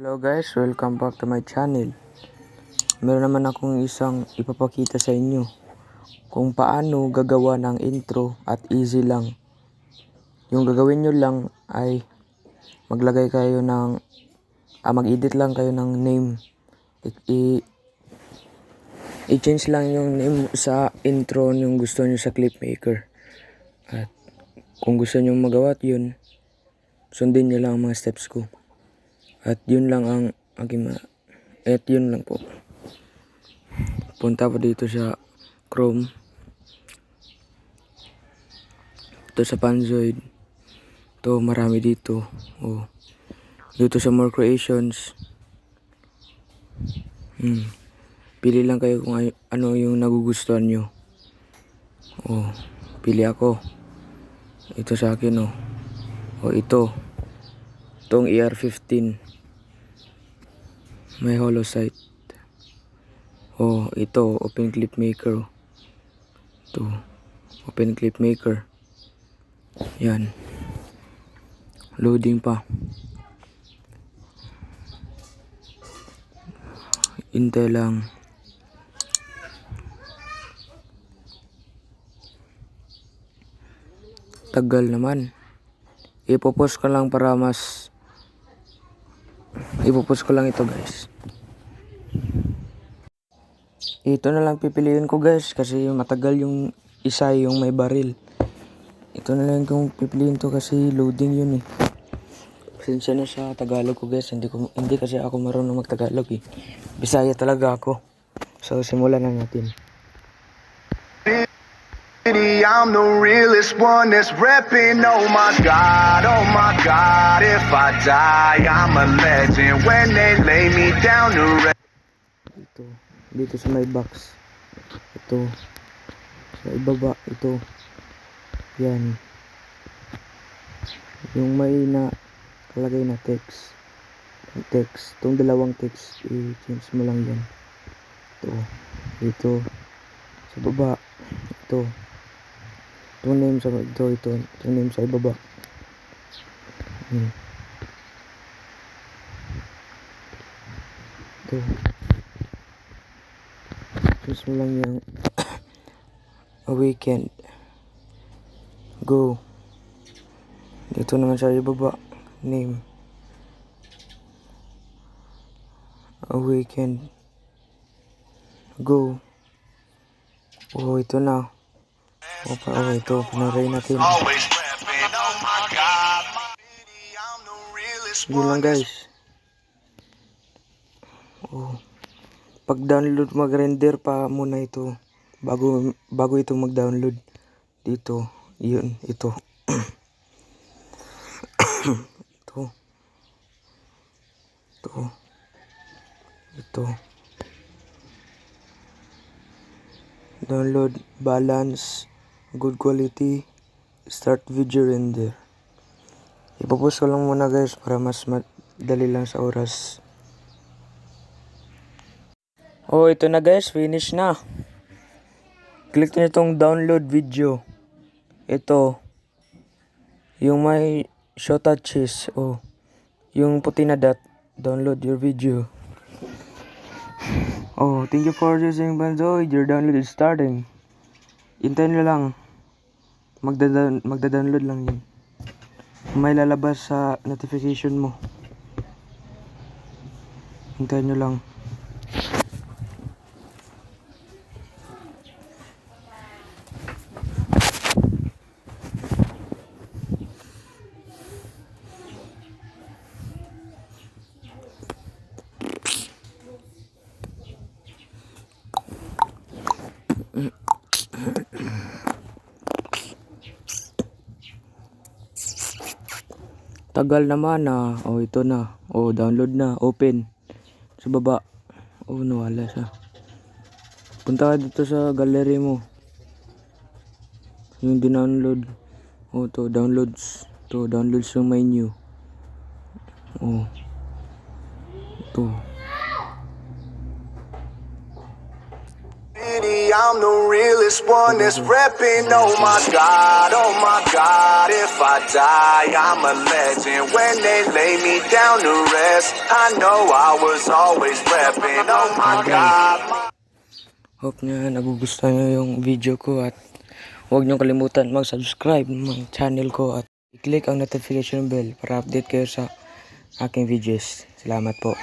Hello guys, welcome back to my channel. Meron naman akong isang ipapakita sa inyo kung paano gagawa ng intro at easy lang. Yung gagawin nyo lang ay maglagay kayo ng mag-edit lang kayo ng name. I-change lang yung name sa intro yung gusto nyo sa clip maker. At kung gusto nyo magawa yun, sundin nyo lang ang mga steps ko. At yun lang ang aking yun lang po. Punta po dito sa Chrome. Ito sa Panzoid. Ito marami dito. Dito sa more creations. Pili lang kayo kung ano yung nagugustuhan nyo. Pili ako. Ito sa akin ito. Itong ER15. May hollow site. Ito open clip maker. Ito open clip maker. Yan. Loading pa. Hintay lang. Tagal naman. Ipopost ko lang para mas ipopost ko lang ito guys. Ito na lang pipiliin ko guys kasi matagal yung isa yung may baril. Ito na lang kung pipiliin to kasi loading yun eh. Pasensya na sa Tagalog ko guys, hindi kasi ako marunong mag-Tagalog eh. Bisaya talaga ako. So simulan na natin. I'm the realest one that's repping. Oh my God, if I die, I'm a legend. When they lay me down to rest. Dito sa may box. Ito. Sa ibaba, ito. Yan. Yung may kalagay na text. Itong dalawang text, i-change mo lang yan. Ito. Sa baba. Ito. Itong name sa itong name sa ibaba. Ito. Choose mo lang yung awakened. Go. Dito naman sa ibaba. Name. Awakened. Go. Ito na. Ito. Pinaray natin. Yun lang guys. Pag-download, mag-render pa muna ito bago ito mag-download dito. Yun, ito. Ito. Download, balance, good quality, start video render. Ipopost ko lang muna guys para mas madali lang sa oras. Ito na guys, finish na. Click nyo itong download video. Ito. Yung may show touches. Yung puti na dot. Download your video. Thank you for using Panzoid. Your download is starting. Hintayin nyo lang. Magda-download lang yun. May lalabas sa notification mo. Hintayin nyo lang. Tagal naman ito na. Download na. Open. Sa baba. Nawala siya. Punta ka dito sa gallery mo. Yung dinownload. To downloads. Downloads yung menu. Ito. I'm the realest one that's repping. Oh my God, God, if I die, I'm a legend. When they lay me down to rest, I know I was always repping. Oh my God. Hope na nagugustuhan nyo yung video ko at huwag nyo kalimutan mag-subscribe ng channel ko at i-click ang notification bell para update kayo sa aking videos. Salamat po.